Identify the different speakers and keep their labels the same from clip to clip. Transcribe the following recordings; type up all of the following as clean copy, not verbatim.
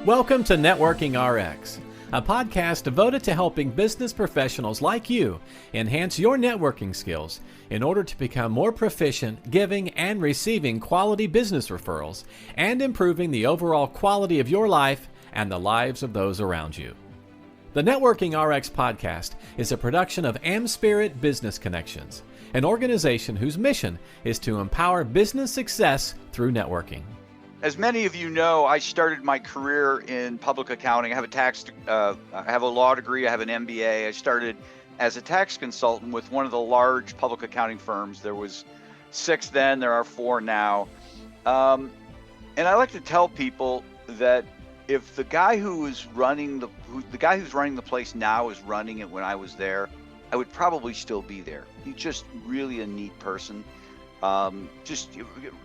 Speaker 1: Welcome to Networking RX, a podcast devoted to helping business professionals like you enhance your networking skills in order to become more proficient giving and receiving quality business referrals and improving the overall quality of your life and the lives of those around you. The Networking RX podcast is a production of AmSpirit Business Connections, an organization whose mission is to empower business success through networking.
Speaker 2: As many of you know, I started my career in public accounting. I have a law degree. I have an MBA. I started as a tax consultant with one of the large public accounting firms. There was 6 then. There are 4 now. And I like to tell people that if the guy who's running the place now is running it when I was there, I would probably still be there. He's just really a neat person. Just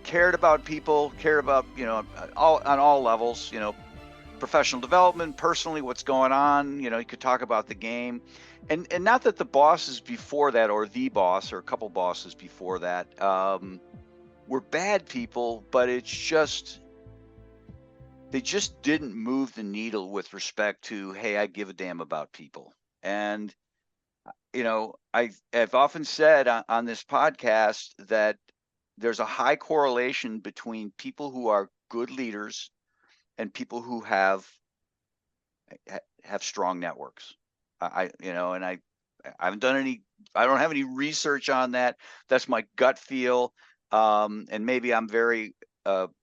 Speaker 2: cared about people, cared about, on all levels, professional development, personally, what's going on, you could talk about the game. And not that the bosses before that, or the boss, or a couple bosses before that, were bad people, but they just didn't move the needle with respect to, hey, I give a damn about people. And, I've often said on this podcast that there's a high correlation between people who are good leaders and people who have strong networks. I haven't done I don't have any research on that. That's my gut feel. And maybe I'm very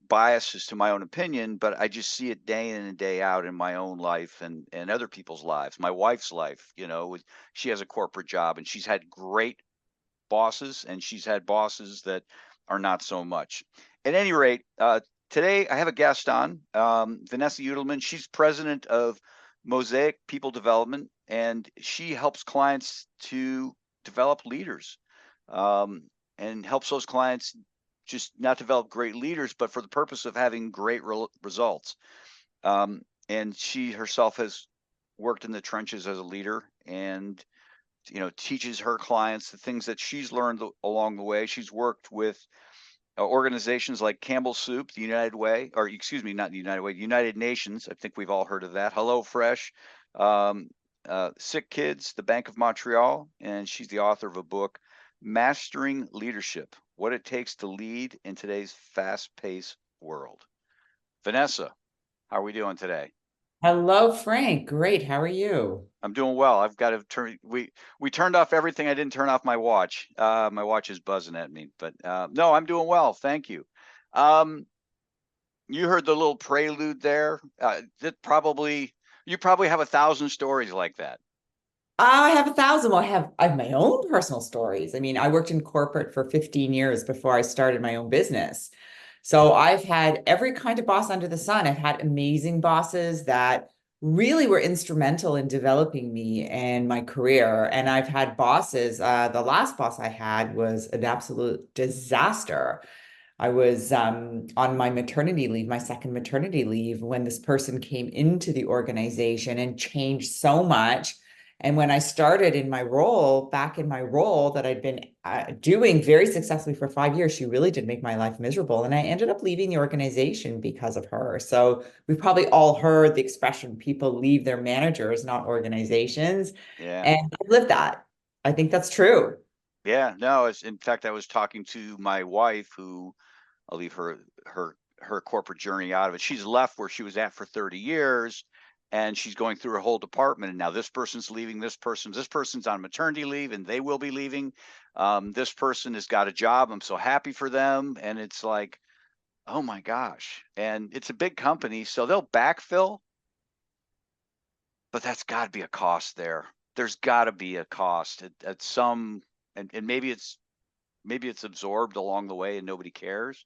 Speaker 2: biased as to my own opinion, but I just see it day in and day out in my own life and other people's lives. My wife's life, she has a corporate job and she's had great bosses and she's had bosses that are not so much. At any rate, today I have a guest on, Vanessa Udelman. She's president of Mosaic People Development, and she helps clients to develop leaders, and helps those clients just not develop great leaders, but for the purpose of having great results. And she herself has worked in the trenches as a leader and teaches her clients the things that she's learned along the way. She's worked with organizations like Campbell's Soup, the United Way, or excuse me, not the United Way, the United Nations. I think we've all heard of that. HelloFresh, Sick Kids, the Bank of Montreal, and she's the author of a book, Mastering Leadership: What It Takes to Lead in Today's Fast-Paced World. Vanessa, how are we doing today?
Speaker 3: Hello, Frank. Great. How are you?
Speaker 2: I'm doing well. I've got to turn. We turned off everything. I didn't turn off my watch. My watch is buzzing at me, but no, I'm doing well. Thank you. You heard the little prelude there. You probably have 1,000 stories like that.
Speaker 3: I have 1,000. Well, I have my own personal stories. I mean, I worked in corporate for 15 years before I started my own business. So I've had every kind of boss under the sun. I've had amazing bosses that really were instrumental in developing me and my career. And I've had bosses, the last boss I had was an absolute disaster. I was on my maternity leave, my second maternity leave, when this person came into the organization and changed so much. And when I started back in my role that I'd been doing very successfully for 5 years, she really did make my life miserable. And I ended up leaving the organization because of her. So we've probably all heard the expression, people leave their managers, not organizations.
Speaker 2: Yeah.
Speaker 3: And I live that. I think that's true.
Speaker 2: Yeah, no, in fact, I was talking to my wife, who I'll leave her corporate journey out of it. She's left where she was at for 30 years. And she's going through her whole department. And now this person's leaving, this person's on maternity leave, and they will be leaving. This person has got a job. I'm so happy for them. And it's like, oh my gosh. And it's a big company, so they'll backfill. But that's got to be a cost there. There's got to be a cost at some, and maybe it's absorbed along the way and nobody cares.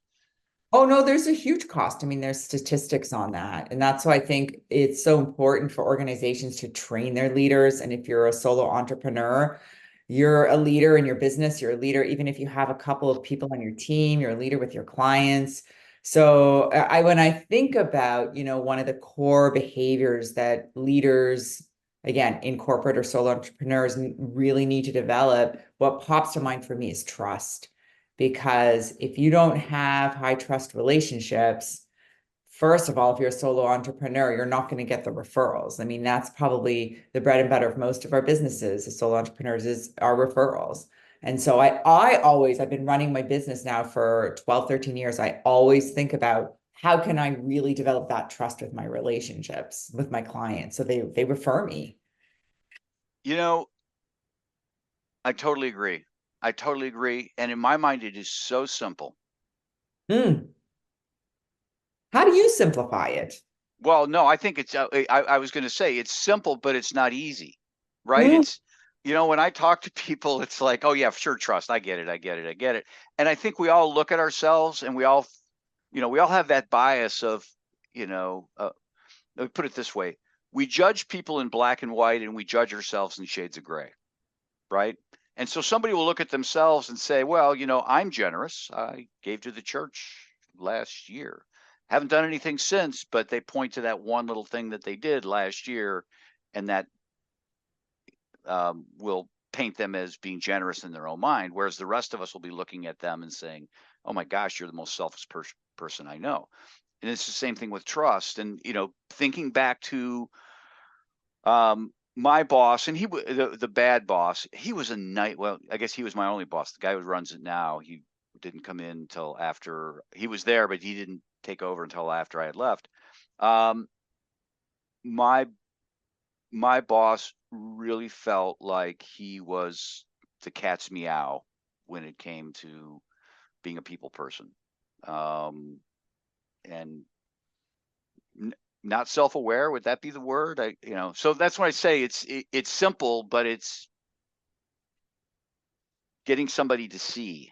Speaker 3: Oh, no, there's a huge cost. I mean, there's statistics on that. And that's why I think it's so important for organizations to train their leaders. And if you're a solo entrepreneur, you're a leader in your business, you're a leader, even if you have a couple of people on your team, you're a leader with your clients. So when I think about, one of the core behaviors that leaders, again, in corporate or solo entrepreneurs really need to develop, what pops to mind for me is trust. Because if you don't have high trust relationships, first of all, if you're a solo entrepreneur, you're not going to get the referrals. I mean, that's probably the bread and butter of most of our businesses as solo entrepreneurs is our referrals. And so I've been running my business now for 12, 13 years. I always think about how can I really develop that trust with my relationships with my clients? So they refer me.
Speaker 2: You know, I totally agree. I totally agree. And in my mind, it is so simple.
Speaker 3: How do you simplify it?
Speaker 2: Well, no, I think it's, I was going to say it's simple, but it's not easy, right? It's, when I talk to people, it's like, oh yeah, sure, trust. I get it. I get it. I get it. And I think we all look at ourselves and we all have that bias of, let me put it this way. We judge people in black and white and we judge ourselves in shades of gray, right? And so somebody will look at themselves and say, well, I'm generous. I gave to the church last year. Haven't done anything since, but they point to that one little thing that they did last year, and that will paint them as being generous in their own mind, whereas the rest of us will be looking at them and saying, oh my gosh, you're the most selfish person I know. And it's the same thing with trust. And, thinking back to my boss, and the bad boss, he was well, I guess he was my only boss. The guy who runs it now, he didn't come in until after he was there, but he didn't take over until after I had left. My boss really felt like he was the cat's meow when it came to being a people person, and not self-aware. Would that be the word? So that's why I say it's simple, but it's getting somebody to see.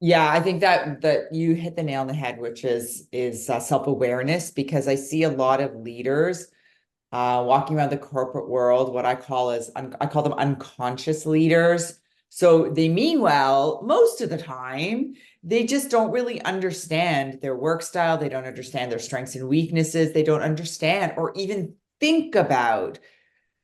Speaker 3: Yeah, I think that you hit the nail on the head, which is self-awareness, because I see a lot of leaders walking around the corporate world, what I call them unconscious leaders. So they mean well most of the time. They just don't really understand their work style. They don't understand their strengths and weaknesses. They don't understand or even think about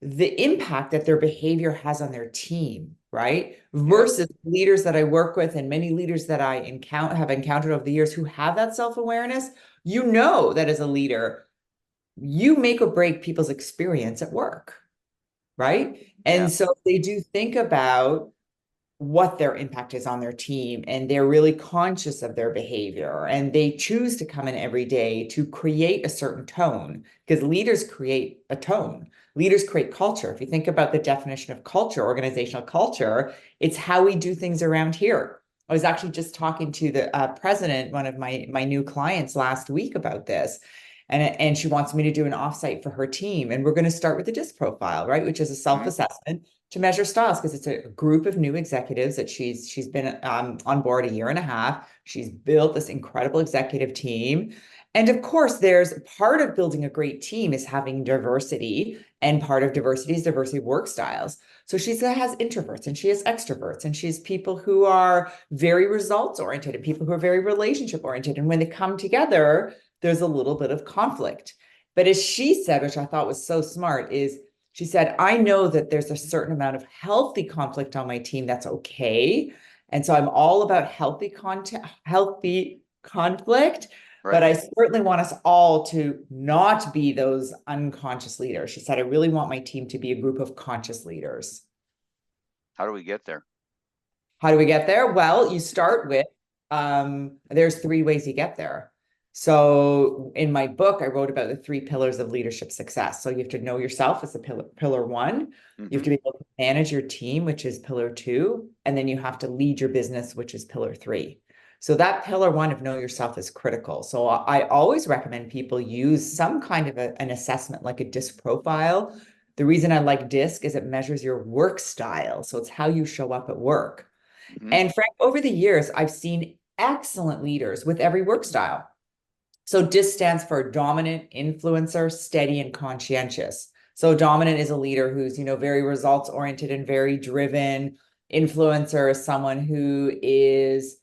Speaker 3: the impact that their behavior has on their team, right? Versus leaders that I work with and many leaders that I have encountered over the years who have that self-awareness, that as a leader, you make or break people's experience at work, right? And so they do think about what their impact is on their team, and they're really conscious of their behavior, and they choose to come in every day to create a certain tone, because leaders create a tone. Leaders create culture. If you think about the definition of culture, organizational culture, it's how we do things around here. I was actually just talking to the president, one of my new clients last week about this. And she wants me to do an offsite for her team. And we're going to start with the DISC profile, right? Which is a self-assessment to measure styles, because it's a group of new executives that she's been on board a year and a half. She's built this incredible executive team. And of course, there's part of building a great team is having diversity, and part of diversity is diversity of work styles. So she has introverts and she has extroverts, and she has people who are very results oriented and people who are very relationship oriented. And when they come together, there's a little bit of conflict. But as she said, which I thought was so smart, is she said, I know that there's a certain amount of healthy conflict on my team that's okay. And so I'm all about healthy conflict,
Speaker 2: Right.
Speaker 3: but I certainly want us all to not be those unconscious leaders. She said, I really want my team to be a group of conscious leaders.
Speaker 2: How do we get there?
Speaker 3: How do we get there? Well, you start with, there's 3 ways you get there. So in my book, I wrote about the 3 pillars of leadership success. So you have to know yourself as a pillar 1. You have to be able to manage your team, which is pillar 2. And then you have to lead your business, which is pillar 3. So that pillar 1 of know yourself is critical. So I always recommend people use some kind of an assessment like a DISC profile. The reason I like DISC is it measures your work style. So it's how you show up at work. And Frank, over the years, I've seen excellent leaders with every work style. So DISC stands for dominant, influencer, steady, and conscientious. So dominant is a leader who's, very results oriented and very driven. Influencer is someone who is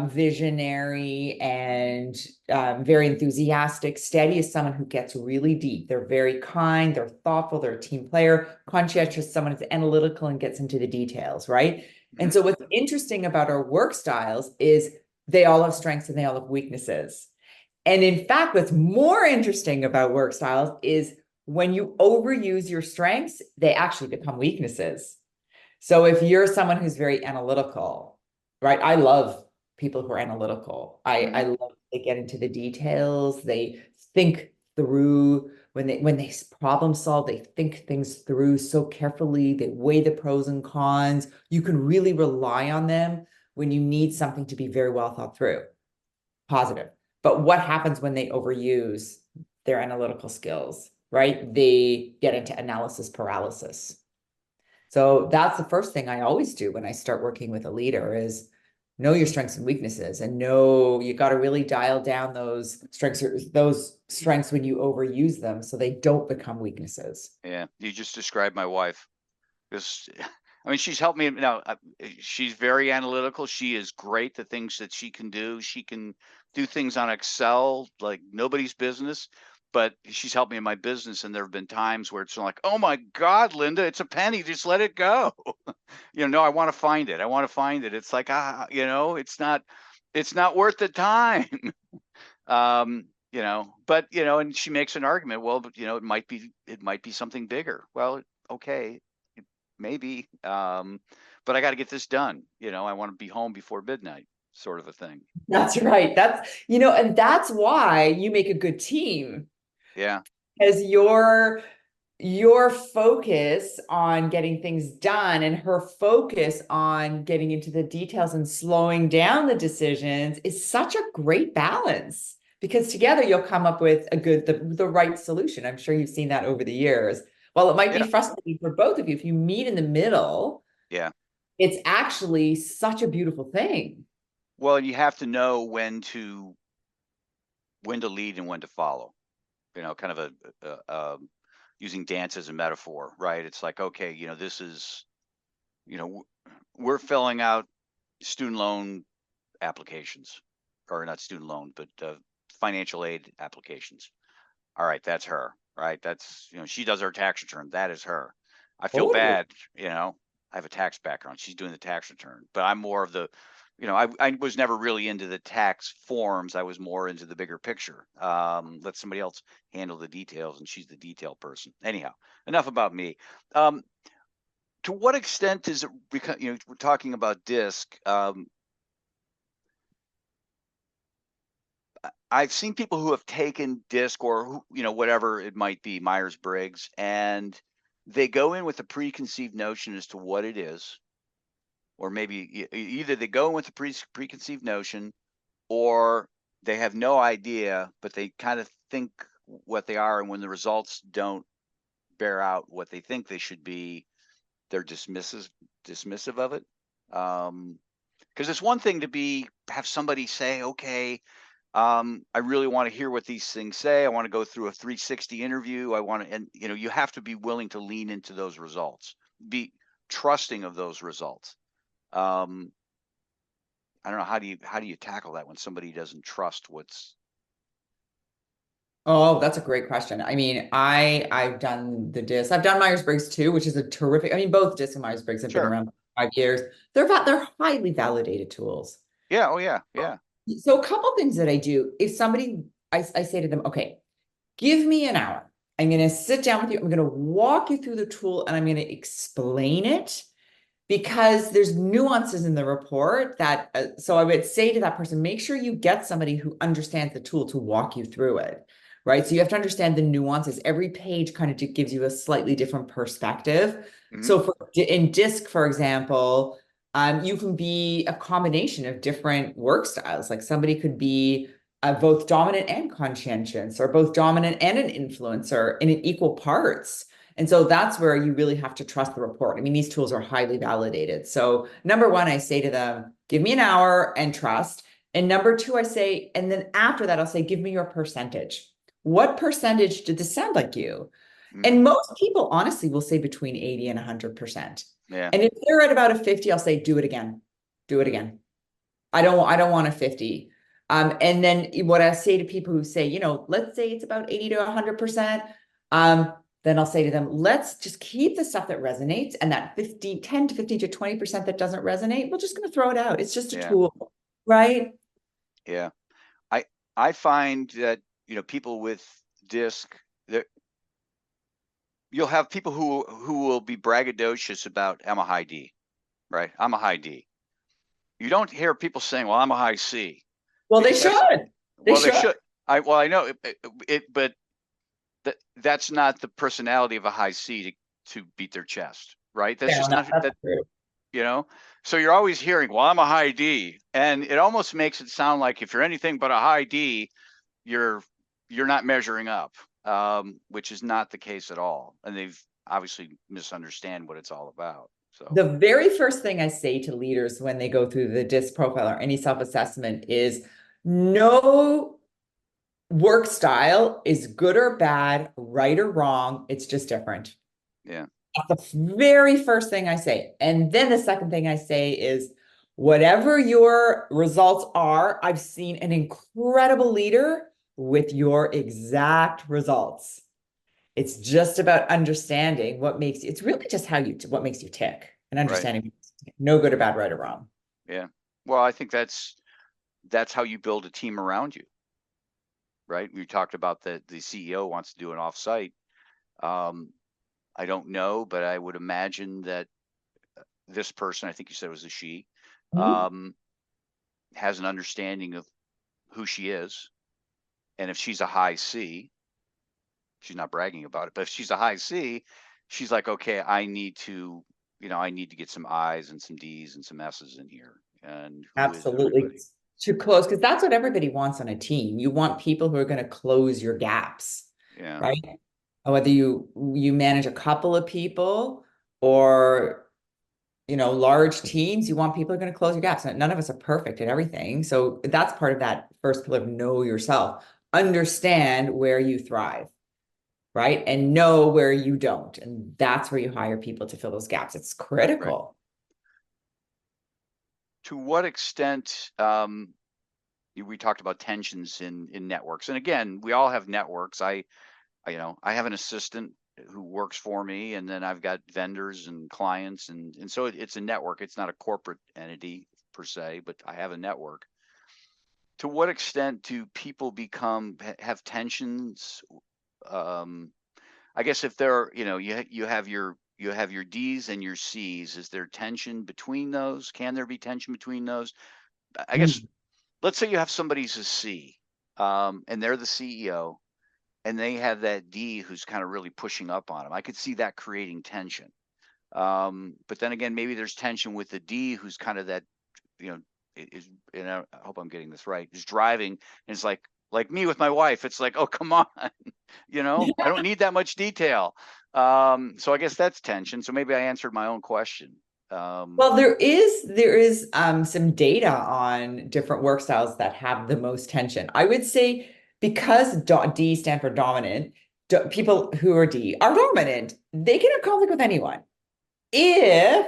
Speaker 3: visionary and very enthusiastic. Steady is someone who gets really deep. They're very kind, they're thoughtful, they're a team player. Conscientious is someone who's analytical and gets into the details, right? And so what's interesting about our work styles is they all have strengths and they all have weaknesses. And in fact, what's more interesting about work styles is when you overuse your strengths, they actually become weaknesses. So if you're someone who's very analytical, right? I love people who are analytical. I love they get into the details, they think through when they problem solve, they think things through so carefully, they weigh the pros and cons. You can really rely on them when you need something to be very well thought through. Positive. But what happens when they overuse their analytical skills, right? They get into analysis paralysis. So that's the first thing I always do when I start working with a leader is know your strengths and weaknesses, and know you got to really dial down those strengths when you overuse them so they don't become weaknesses.
Speaker 2: Yeah, you just described my wife. Because, I mean, she's helped me now. She's very analytical. She is great. The things that she can do things on Excel like nobody's business. But she's helped me in my business, and there have been times where it's like, oh my God, Linda, it's a penny. Just let it go. No, I want to find it. I want to find it. It's like, it's not worth the time. But and she makes an argument. Well, but it might be something bigger. Well, okay, maybe. But I got to get this done. I want to be home before midnight, sort of a thing.
Speaker 3: That's right. And that's why you make a good team.
Speaker 2: Yeah.
Speaker 3: Because your focus on getting things done and her focus on getting into the details and slowing down the decisions is such a great balance, because together you'll come up with the right solution. I'm sure you've seen that over the years. While it might be frustrating for both of you, if you meet in the middle, it's actually such a beautiful thing.
Speaker 2: Well, you have to know when to lead and when to follow. Kind of a using dance as a metaphor, right? It's like, okay, this is, we're filling out student loan applications, or not student loan, but financial aid applications. All right, that's her, right? That's, she does her tax return. That is her. I feel bad, I have a tax background. She's doing the tax return, but I'm more of the, I was never really into the tax forms. I was more into the bigger picture. Let somebody else handle the details, and she's the detail person. Anyhow, enough about me. To what extent is it, we're talking about DISC. I've seen people who have taken DISC, or whatever it might be, Myers-Briggs, and they go in with a preconceived notion as to what it is. Or maybe either they go in with a preconceived notion, or they have no idea, but they kind of think what they are. And when the results don't bear out what they think they should be, they're dismissive of it. Because it's one thing to have somebody say, okay, I really want to hear what these things say. I want to go through a 360 interview. And you have to be willing to lean into those results, be trusting of those results. I don't know, how do you tackle that when somebody doesn't trust what's...
Speaker 3: Oh, that's a great question. I mean, I've done the DISC. I've done Myers-Briggs too, which is a terrific. I mean, both DISC and Myers-Briggs have been around for 5 years. They're highly validated tools.
Speaker 2: Yeah. Oh yeah. Yeah.
Speaker 3: So a couple things that I do, if somebody, I say to them, okay, give me an hour. I'm going to sit down with you. I'm going to walk you through the tool, and I'm going to explain it, because there's nuances in the report that, so I would say to that person, make sure you get somebody who understands the tool to walk you through it, right? So you have to understand the nuances. Every page kind of gives you a slightly different perspective. So in DISC, for example, you can be a combination of different work styles. Like somebody could be both dominant and conscientious, or both dominant and an influencer in equal parts. And so that's where you really have to trust the report. I mean, these tools are highly validated. So number one, I say to them, give me an hour and trust. And number two, I say, and then after that, I'll say, give me your percentage. What percentage did this sound like you? And most people honestly will say between 80 and 100%.
Speaker 2: Yeah.
Speaker 3: And if they're at about a 50, I'll say, do it again. Do it again. I don't want a 50. And then what I say to people who say, let's say it's about 80 to 100%. Then I'll say to them, let's just keep the stuff that resonates, and that 10 to 15 to 20% that doesn't resonate, we're just going to throw it out. It's just a tool, right?
Speaker 2: Yeah. I find that, people with disc, that you'll have people who will be braggadocious about, I'm a high D, right? I'm a high D. You don't hear people saying, well, I'm a high C,
Speaker 3: Well, they
Speaker 2: because that's,
Speaker 3: should. They
Speaker 2: well, they
Speaker 3: should.
Speaker 2: should. I know but that's not the personality of a high C to beat their chest, right? That's
Speaker 3: Fair
Speaker 2: just
Speaker 3: enough.
Speaker 2: not
Speaker 3: That's
Speaker 2: that,
Speaker 3: true.
Speaker 2: so you're always hearing, well, I'm a high D, and it almost makes it sound like if you're anything but a high D, you're not measuring up, which is not the case at all. And they've obviously misunderstand what it's all about. So
Speaker 3: The very first thing I say to leaders when they go through the DISC profile or any self-assessment is no work style is good or bad, right or wrong. It's just different.
Speaker 2: yeah,
Speaker 3: That's the very first thing I say. And then the second thing I say is whatever your results are, I've seen an incredible leader with your exact results. It's just about understanding it's really just what makes you tick and
Speaker 2: right,
Speaker 3: understanding no good or bad, right or wrong.
Speaker 2: yeah. Well, I think that's how you build a team around you, right? We talked about the CEO wants to do an offsite. I don't know, but I would imagine that this person, I think you said it was a she,
Speaker 3: Mhm.
Speaker 2: um, has an understanding of who she is. And if she's a high C, she's not bragging about it, but if she's a high C, she's like, okay, I need to get some I's and some D's and some S's in here. And who is
Speaker 3: Absolutely.
Speaker 2: everybody?
Speaker 3: To close, because that's what everybody wants on a team. You want people who are going to close your gaps,
Speaker 2: Yeah,
Speaker 3: right? Whether you manage a couple of people or large teams, you want people who are going to close your gaps. None of us are perfect at everything. So that's part of that first pillar of know yourself. Understand where you thrive, right? And know where you don't. And that's where you hire people to fill those gaps. It's
Speaker 2: right.
Speaker 3: critical.
Speaker 2: To what extent, we talked about tensions in networks, and again, we all have networks. I have an assistant who works for me, and then I've got vendors and clients, and so it's a network. It's not a corporate entity per se, but I have a network. To what extent do people have tensions? Um, I guess if there, you have your D's and your C's. Is there tension between those? Can there be tension between those? I guess
Speaker 3: Mm.
Speaker 2: let's say you have somebody who's a C, and they're the CEO, and they have that D who's kind of really pushing up on them. I could see that creating tension. But then again, maybe there's tension with the D who's kind of that, you know, is, and I hope I'm getting this right, is driving. And it's like me with my wife. It's like, oh, come on, I don't need that much detail. So I guess that's tension. So maybe I answered my own question.
Speaker 3: Well, there is some data on different work styles that have the most tension. I would say because D stand for dominant, people who are D are dominant. They can have conflict with anyone if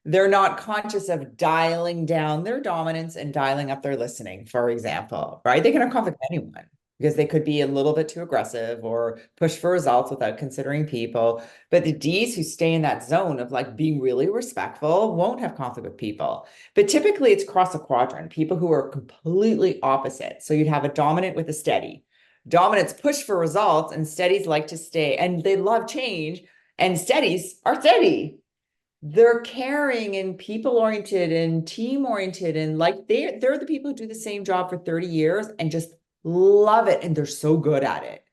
Speaker 3: they're not conscious of dialing down their dominance and dialing up their listening, for example, right? They can have conflict with anyone because they could be a little bit too aggressive or push for results without considering people. But the D's who stay in that zone of like being really respectful won't have conflict with people. But typically it's across a quadrant, people who are completely opposite. So you'd have a dominant with a steady. Dominants push for results and steadies like to stay and they love change and steadies are steady. They're caring and people oriented and team oriented and like they're the people who do the same job for 30 years and just love it and they're so good at it.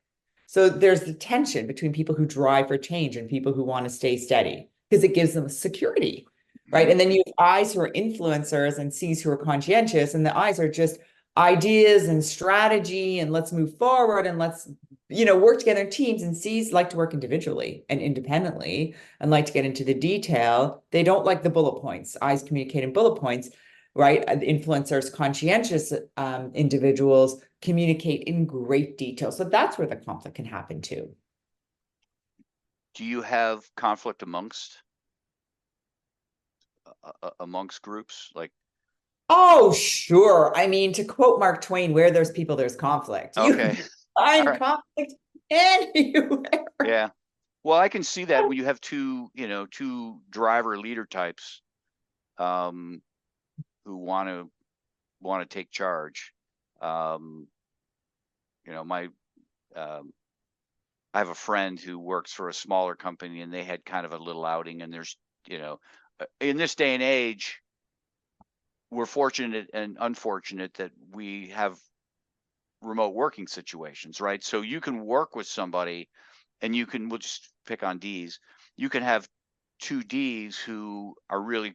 Speaker 3: So there's the tension between people who drive for change and people who want to stay steady because it gives them security, right?
Speaker 2: Mhm.
Speaker 3: And then you have I's who are influencers and C's who are conscientious, and the I's are just ideas and strategy and let's move forward and let's work together in teams. And C's like to work individually and independently and like to get into the detail. They don't like the bullet points. I's communicate in bullet points, right? Influencers, conscientious individuals communicate in great detail. So that's where the conflict can happen too.
Speaker 2: Do you have conflict amongst groups? Like,
Speaker 3: Oh, sure. I mean, to quote Mark Twain, where there's people, there's conflict. You
Speaker 2: okay,
Speaker 3: can
Speaker 2: all
Speaker 3: find
Speaker 2: right,
Speaker 3: conflict anywhere.
Speaker 2: yeah. Well, I can see that when you have two driver leader types, who want to take charge. Um, You know, I have a friend who works for a smaller company, and they had kind of a little outing, and there's, you know, in this day and age, we're fortunate and unfortunate that we have remote working situations, right? So you can work with somebody, and we'll just pick on Ds. You can have two Ds who are really,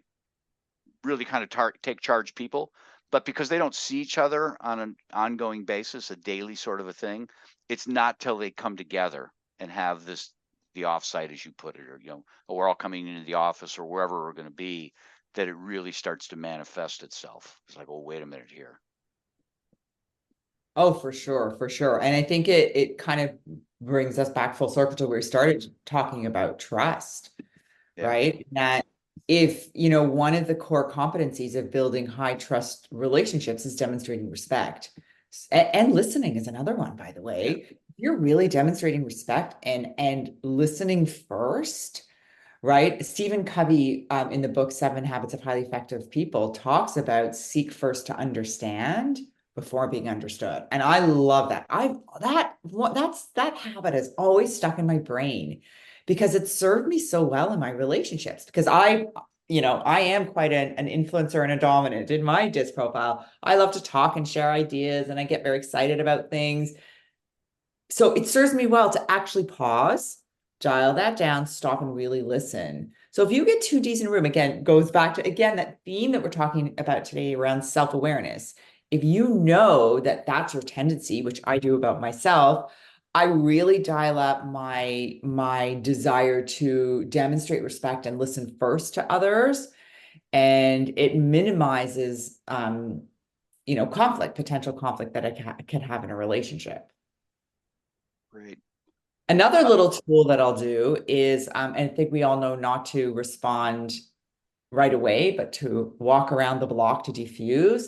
Speaker 2: really kind of take charge people, but because they don't see each other on an ongoing basis, a daily sort of a thing, it's not till they come together and have the offsite, as you put it, or, you know, or we're all coming into the office or wherever we're going to be, that it really starts to manifest itself. It's like, oh, wait a minute here.
Speaker 3: Oh, for sure, for sure. And I think it kind of brings us back full circle to where we started talking about trust,
Speaker 2: Yeah.
Speaker 3: right? That if, you know, one of the core competencies of building high trust relationships is demonstrating respect. And listening is another one, by the way.
Speaker 2: Yeah.
Speaker 3: You're really demonstrating respect and listening first, right? Stephen Covey, in the book 7 Habits of Highly Effective People, talks about seek first to understand before being understood. And I love that. That habit has always stuck in my brain because it served me so well in my relationships, because you know, I am quite an influencer and a dominant in my DISC profile. I love to talk and share ideas, and I get very excited about things. So it serves me well to actually pause, dial that down, stop and really listen. So if you get two Ds in a room, again, goes back to, again, that theme that we're talking about today around self-awareness. If you know that that's your tendency, which I do about myself, I really dial up my desire to demonstrate respect and listen first to others. And it minimizes, you know, potential conflict that I can have in a relationship.
Speaker 2: Great.
Speaker 3: Another little tool that I'll do is, and I think we all know not to respond right away, but to walk around the block to defuse.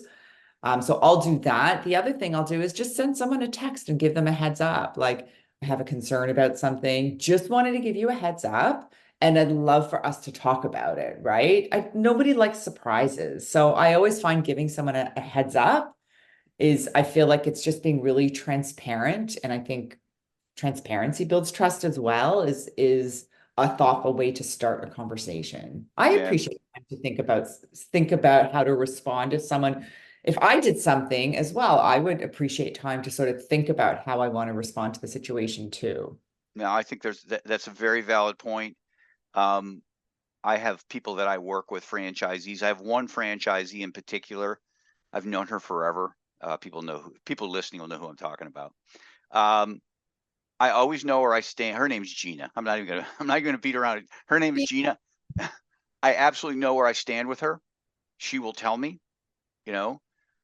Speaker 3: So I'll do that. The other thing I'll do is just send someone a text and give them a heads up. Like, I have a concern about something, just wanted to give you a heads up, and I'd love for us to talk about it, right? Nobody likes surprises. So I always find giving someone a heads up I feel like it's just being really transparent. And I think transparency builds trust as well, is a thoughtful way to start a conversation. I
Speaker 2: Yeah.
Speaker 3: appreciate time to think about how to respond to someone. If I did something as well, I would appreciate time to sort of think about how I want to respond to the situation too.
Speaker 2: Now, I think that's a very valid point. I have people that I work with, franchisees. I have one franchisee in particular. I've known her forever. People listening will know who I'm talking about. I always know where I stand. Her name's Gina. I'm not even gonna beat around. Her name is Gina. I absolutely know where I stand with her. She will tell me, you know,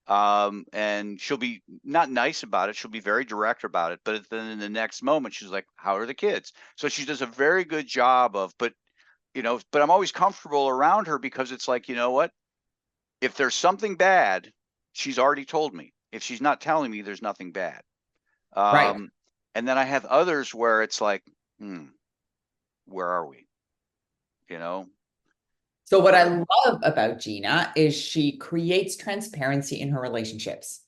Speaker 2: and she'll be not nice about it. She'll be very direct about it. But then in the next moment, she's like, "How are the kids?" So she does a very good job but I'm always comfortable around her because it's like, you know what? If there's something bad, she's already told me. If she's not telling me, there's nothing bad.
Speaker 3: Right.
Speaker 2: And then I have others where it's like, where are we? You know?
Speaker 3: So what I love about Gina is she creates transparency in her relationships.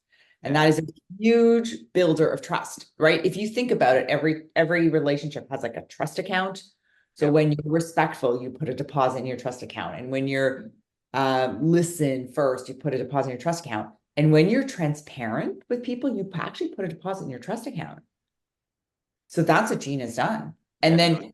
Speaker 3: And that is a huge builder of trust, right? If you think about it, every relationship has like a trust account. So when you're respectful, you put a deposit in your trust account. And when you're listen first, you put a deposit in your trust account. And when you're transparent with people, you actually put a deposit in your trust account. So that's what Gina's done. And then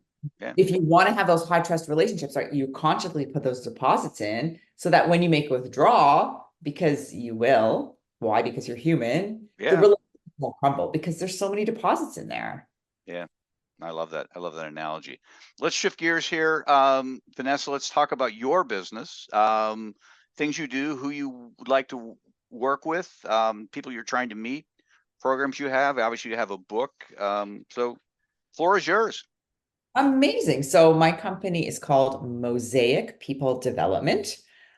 Speaker 3: if you want to have those high trust relationships, right, you consciously put those deposits in so that when you make a withdrawal, because you will, why? Because you're human, the relationship won't crumble because there's so many deposits in there.
Speaker 2: Yeah. I love that. I love that analogy. Let's shift gears here. Vanessa, let's talk about your business, things you do, who you would like to work with, people you're trying to meet, programs you have. Obviously, you have a book. So floor is yours.
Speaker 3: Amazing. So my company is called Mosaic People Development.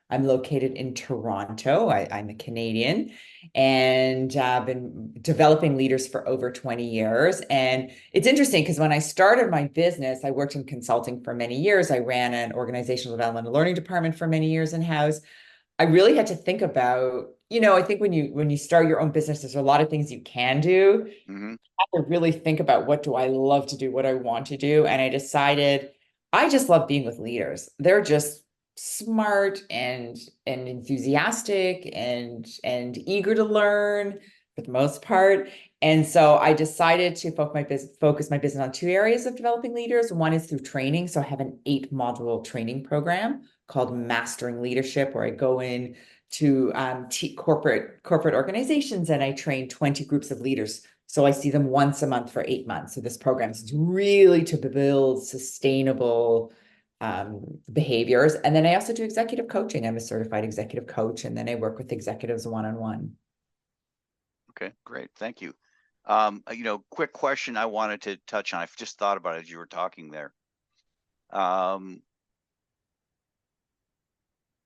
Speaker 3: I'm located in Toronto. I'm a Canadian, and I've been developing leaders for over 20 years. And it's interesting because when I started my business, I worked in consulting for many years. I ran an organizational development and learning department for many years in-house. I really had to think about, I think when you start your own business, there's a lot of things you can do.
Speaker 2: Hmm.
Speaker 3: I have to really think about what do I love to do, what I want to do. And I decided I just love being with leaders. They're just smart and enthusiastic and eager to learn for the most part. And so I decided to focus my business on two areas of developing leaders. One is through training. So I have an 8-module training program called Mastering Leadership, where I go in to corporate organizations and I train 20 groups of leaders. So I see them once a month for 8 months. So this program is really to build sustainable behaviors. And then I also do executive coaching. I'm a certified executive coach, and then I work with executives one-on-one.
Speaker 2: Okay, great. Thank you. Quick question I wanted to touch on. I've just thought about it as you were talking there.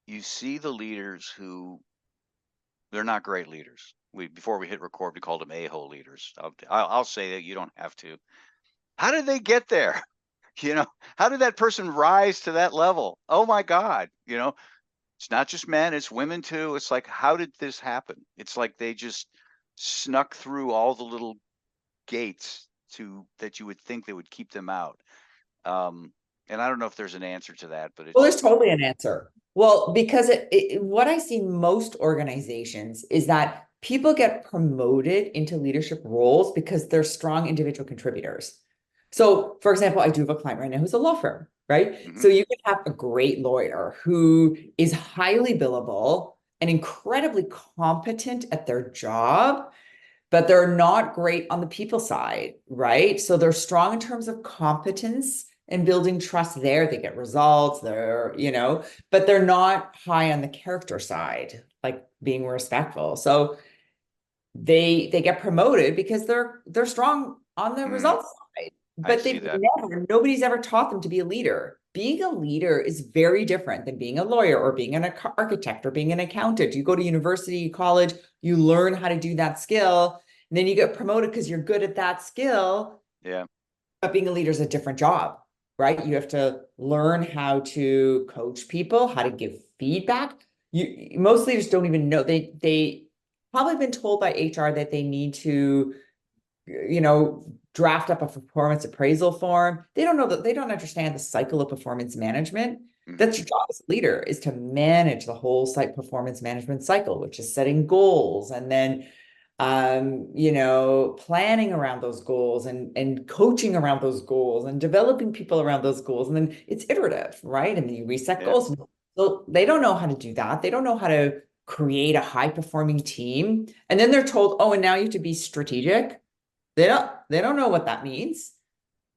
Speaker 2: You see the leaders who they're not great leaders. Before we hit record, we called them a-hole leaders. I'll say that, you don't have to. How did they get there? How did that person rise to that level? Oh my God. It's not just men, it's women too. It's like, how did this happen? It's like they just snuck through all the little gates that you would think they would keep them out. And I don't know if there's an answer to that, but
Speaker 3: Well, there's totally an answer. Well, because what I see in most organizations is that people get promoted into leadership roles because they're strong individual contributors. So, for example, I do have a client right now who's a law firm, right?
Speaker 2: Mm-hmm.
Speaker 3: So you can have a great lawyer who is highly billable and incredibly competent at their job, but they're not great on the people side, right? So they're strong in terms of competence and building trust there. They get results, but they're not high on the character side, like being respectful. So they get promoted because they're strong on the results side, but nobody's ever taught them to be a leader. Being a leader is very different than being a lawyer or being an architect or being an accountant. You go to university, college, you learn how to do that skill, and then you get promoted because you're good at that skill.
Speaker 2: Yeah.
Speaker 3: But being a leader is a different job, right? You have to learn how to coach people, how to give feedback. Most leaders don't even know. They probably been told by HR that they need to, draft up a performance appraisal form. They don't know that, they don't understand the cycle of performance management.
Speaker 2: Mm-hmm.
Speaker 3: That's your job as a leader, is to manage the whole site performance management cycle, which is setting goals and then planning around those goals and coaching around those goals and developing people around those goals. And then it's iterative, right? And then you reset goals. So they don't know how to do that. They don't know how to create a high performing team. And then they're told, oh, and now you have to be strategic. They don't know what that means,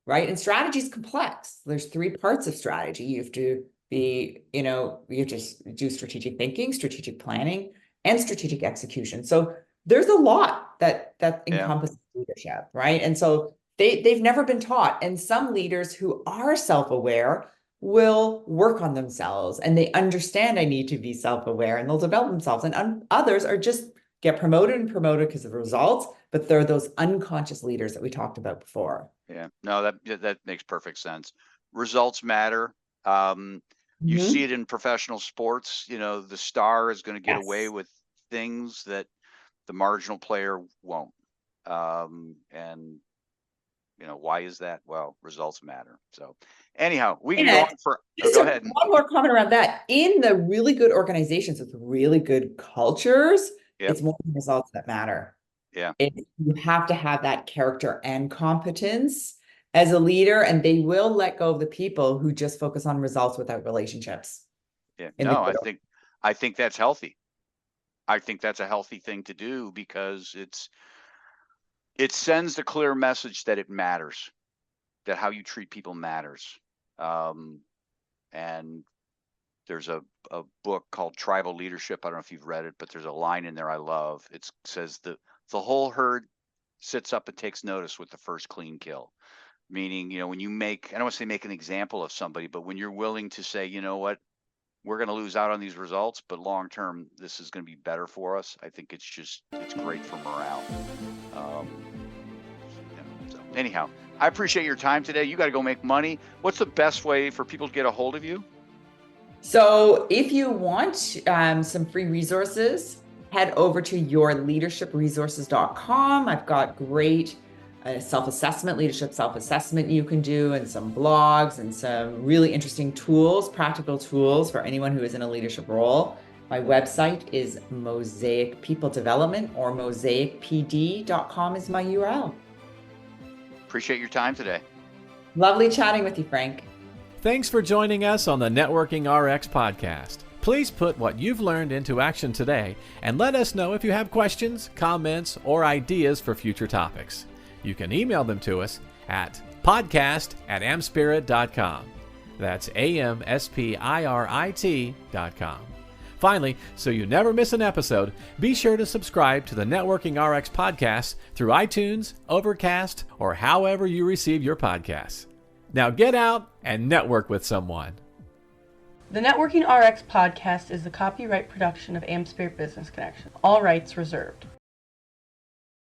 Speaker 3: right? And strategy is complex. There's 3 parts of strategy. You have to be, you have to do strategic thinking, strategic planning, and strategic execution. So there's a lot that encompasses leadership, right? And so they've never been taught. And some leaders who are self-aware will work on themselves and they understand I need to be self-aware and they'll develop themselves. And others are just get promoted because of results, but they're those unconscious leaders that we talked about before.
Speaker 2: Yeah, no, that makes perfect sense. Results matter. You see it in professional sports. The star is going to get away with things that the marginal player won't. And why is that? Well, results matter. So anyhow, we can go on for, go ahead.
Speaker 3: One more comment around that. In the really good organizations with really good cultures, it's more the results that matter.
Speaker 2: Yeah.
Speaker 3: You have to have that character and competence as a leader, and they will let go of the people who just focus on results without relationships.
Speaker 2: Yeah. No, I think that's healthy. I think that's a healthy thing to do because it sends the clear message that it matters, that how you treat people matters. And there's a book called Tribal Leadership. I don't know if you've read it, but there's a line in there I love. It says the whole herd sits up and takes notice with the first clean kill. Meaning, when you I don't want to say make an example of somebody, but when you're willing to say, you know what, we're going to lose out on these results, but long term, this is going to be better for us. I think it's great for morale. So anyhow, I appreciate your time today. You got to go make money. What's the best way for people to get a hold of you?
Speaker 3: So if you want some free resources, head over to yourleadershipresources.com. I've got great self-assessment, leadership self-assessment you can do, and some blogs and some really interesting tools, practical tools for anyone who is in a leadership role. My website is Mosaic People Development, or mosaicpd.com is my URL.
Speaker 2: Appreciate your time today.
Speaker 3: Lovely chatting with you, Frank.
Speaker 1: Thanks for joining us on the Networking RX podcast. Please put what you've learned into action today and let us know if you have questions, comments, or ideas for future topics. You can email them to us at podcast@amspirit.com. That's AmSpirit.com. Finally, so you never miss an episode, be sure to subscribe to the Networking RX podcast through iTunes, Overcast, or however you receive your podcasts. Now get out and network with someone.
Speaker 4: The Networking RX podcast is the copyright production of AmSpirit Business Connection. All rights reserved.